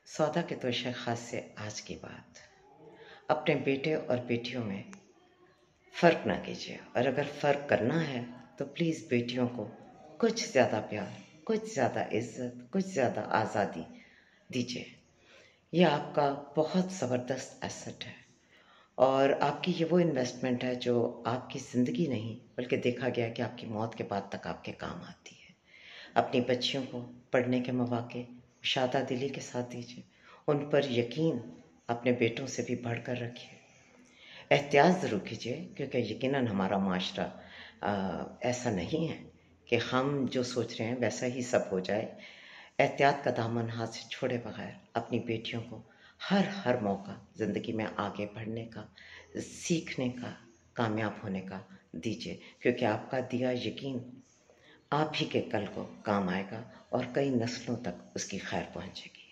सौदा के तोशा खास से आज की बात। अपने बेटे और बेटियों में फ़र्क ना कीजिए, और अगर फ़र्क करना है तो प्लीज़ बेटियों को कुछ ज़्यादा प्यार, कुछ ज़्यादा इज़्ज़त, कुछ ज़्यादा आज़ादी दीजिए। यह आपका बहुत ज़बरदस्त एसेट है, और आपकी ये वो इन्वेस्टमेंट है जो आपकी ज़िंदगी नहीं बल्कि देखा गया है कि आपकी मौत के बाद तक आपके काम आती है। अपनी बच्चियों को पढ़ने के मौके शादा दिली के साथ दीजिए। उन पर यकीन अपने बेटों से भी बढ़कर रखिए। एहतियात ज़रूर कीजिए, क्योंकि यकीनन हमारा माशरा ऐसा नहीं है कि हम जो सोच रहे हैं वैसा ही सब हो जाए। एहतियात का दामन हाथ से छोड़े बगैर अपनी बेटियों को हर मौका ज़िंदगी में आगे बढ़ने का, सीखने का, कामयाब होने का दीजिए, क्योंकि आपका दिया यकीन आप ही के कल को काम आएगा और कई नस्लों तक उसकी खैर पहुंचेगी।